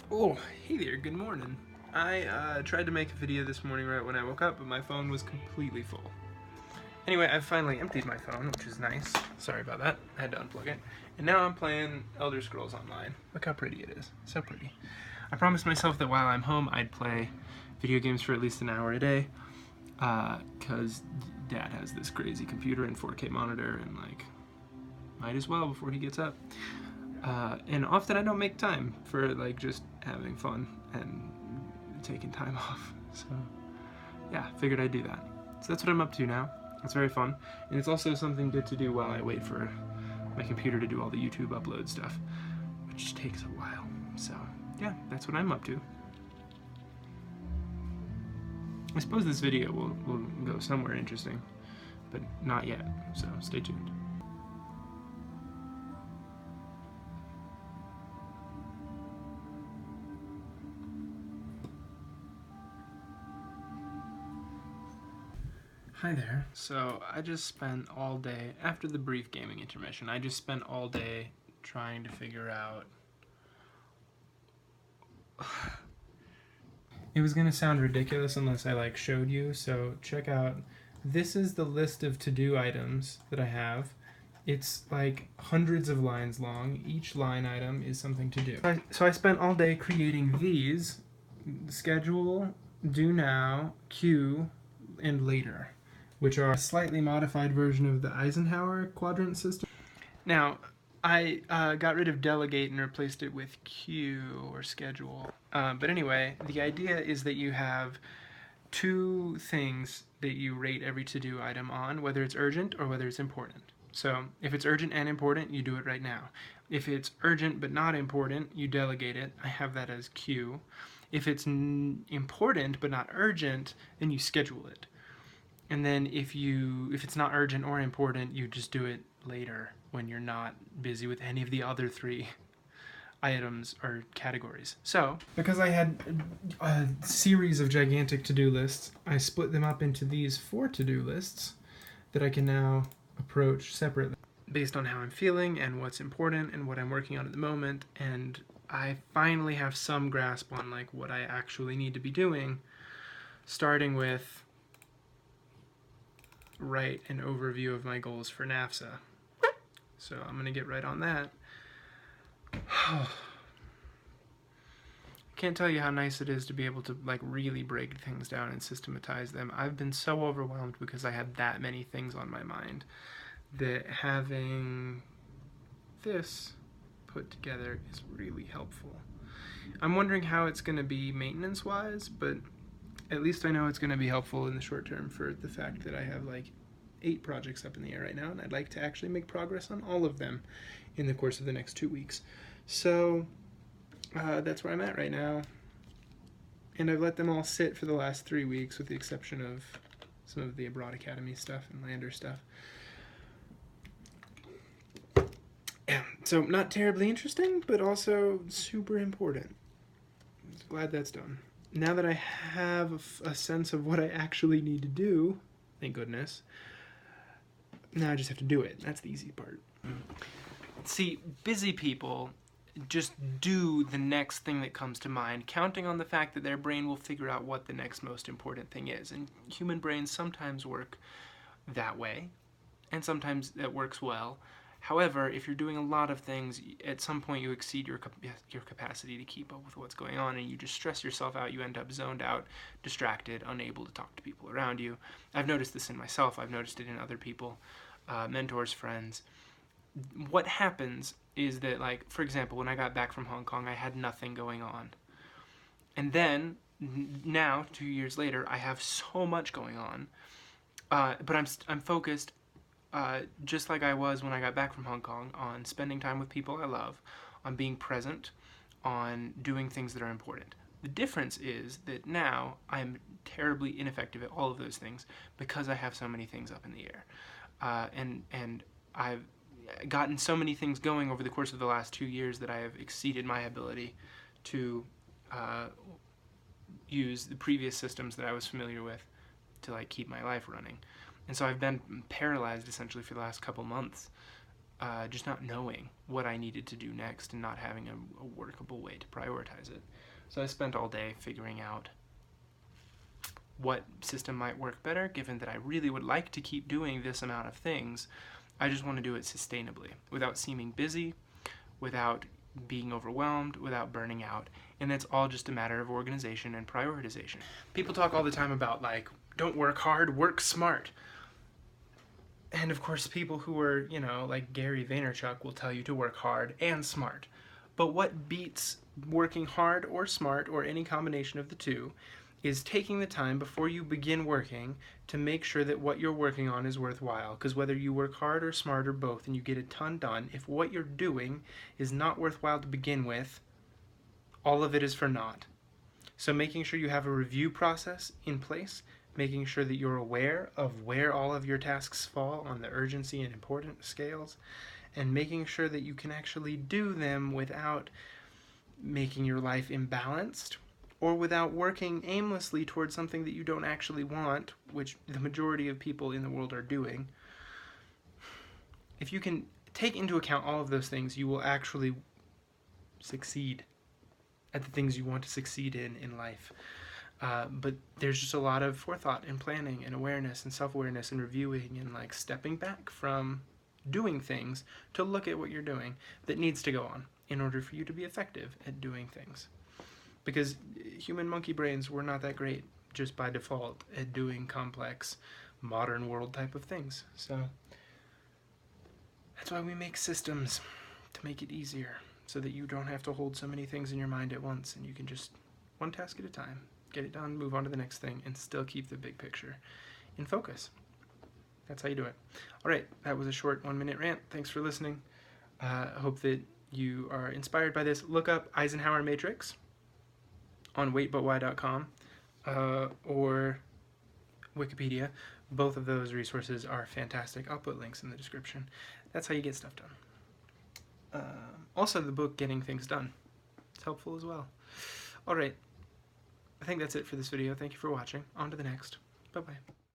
Oh, hey there, good morning. I tried to make a video this morning right when I woke up, but my phone was completely full. Anyway, I finally emptied my phone, which is nice. Sorry about that, I had to unplug it. And now I'm playing Elder Scrolls Online. Look how pretty it is, so pretty. I promised myself that while I'm home, I'd play video games for at least an hour a day, because Dad has this crazy computer and 4K monitor, and like, might as well before he gets up. And often I don't make time for like just having fun and taking time off. So yeah, figured I'd do that. So that's what I'm up to now. It's very fun. And it's also something good to do while I wait for my computer to do all the YouTube upload stuff, which takes a while. So yeah, that's what I'm up to. I suppose this video will go somewhere interesting, but not yet, so stay tuned. Hi there. So I just spent all day, after the brief gaming intermission, I just spent all day trying to figure out... It was gonna sound ridiculous unless I like showed you, so check out. This is the list of to-do items that I have. It's like hundreds of lines long. Each line item is something to do. So I spent all day creating these: schedule, do now, queue, and later, which are a slightly modified version of the Eisenhower quadrant system. Now, I got rid of delegate and replaced it with queue or schedule. But anyway, the idea is that you have two things that you rate every to-do item on, whether it's urgent or whether it's important. So if it's urgent and important, you do it right now. If it's urgent but not important, you delegate it. I have that as queue. If it's important but not urgent, then you schedule it. And then if it's not urgent or important, you just do it later when you're not busy with any of the other three items or categories. So, because I had a series of gigantic to-do lists, I split them up into these 4 to-do lists that I can now approach separately based on how I'm feeling and what's important and what I'm working on at the moment. And I finally have some grasp on like what I actually need to be doing, starting with write an overview of my goals for NAFSA. So I'm going to get right on that. I can't tell you how nice it is to be able to like really break things down and systematize them. I've been so overwhelmed because I had that many things on my mind that having this put together is really helpful. I'm wondering how it's going to be maintenance-wise, but at least I know it's going to be helpful in the short term for the fact that I have like 8 projects up in the air right now, and I'd like to actually make progress on all of them in the course of the next 2 weeks. So that's where I'm at right now. And I've let them all sit for the last 3 weeks with the exception of some of the Abroad Academy stuff and Lander stuff. Yeah, so not terribly interesting, but also super important. Glad that's done. Now that I have a sense of what I actually need to do, thank goodness, now I just have to do it. That's the easy part. See, busy people just do the next thing that comes to mind, counting on the fact that their brain will figure out what the next most important thing is. And human brains sometimes work that way, and sometimes that works well. However, if you're doing a lot of things, at some point you exceed your capacity to keep up with what's going on, and you just stress yourself out. You end up zoned out, distracted, unable to talk to people around you. I've noticed this in myself. I've noticed it in other people, mentors, friends. What happens is that, like, for example, when I got back from Hong Kong, I had nothing going on. And then, now, 2 years later, I have so much going on, but I'm focused, just like I was when I got back from Hong Kong, on spending time with people I love, on being present, on doing things that are important. The difference is that now I'm terribly ineffective at all of those things because I have so many things up in the air. And I've gotten so many things going over the course of the last 2 years that I have exceeded my ability to use the previous systems that I was familiar with to like keep my life running. And so I've been paralyzed essentially for the last couple months just not knowing what I needed to do next and not having a workable way to prioritize it. So I spent all day figuring out what system might work better, given that I really would like to keep doing this amount of things. I just want to do it sustainably, without seeming busy, without being overwhelmed, without burning out. And that's all just a matter of organization and prioritization. People talk all the time about, like, don't work hard, work smart. And of course, people who are, like Gary Vaynerchuk will tell you to work hard and smart. But what beats working hard or smart, or any combination of the two, is taking the time before you begin working to make sure that what you're working on is worthwhile. Because whether you work hard or smart or both and you get a ton done, if what you're doing is not worthwhile to begin with, all of it is for naught. So making sure you have a review process in place, making sure that you're aware of where all of your tasks fall on the urgency and importance scales, and making sure that you can actually do them without making your life imbalanced, or without working aimlessly towards something that you don't actually want, which the majority of people in the world are doing. If you can take into account all of those things, you will actually succeed at the things you want to succeed in life. But there's just a lot of forethought and planning and awareness and self-awareness and reviewing and like stepping back from doing things to look at what you're doing that needs to go on in order for you to be effective at doing things. Because human monkey brains, we're not that great just by default at doing complex modern world type of things. So that's why we make systems, to make it easier, so that you don't have to hold so many things in your mind at once and you can just one task at a time, get it done, move on to the next thing, and still keep the big picture in focus. That's how you do it. All right, that was a short 1-minute rant. Thanks for listening. I hope that you are inspired by this. Look up Eisenhower Matrix on waitbutwhy.com or Wikipedia. Both of those resources are fantastic. I'll put links in the description. That's how you get stuff done. Also, the book Getting Things Done. It's helpful as well. All right. I think that's it for this video. Thank you for watching. On to the next. Bye-bye.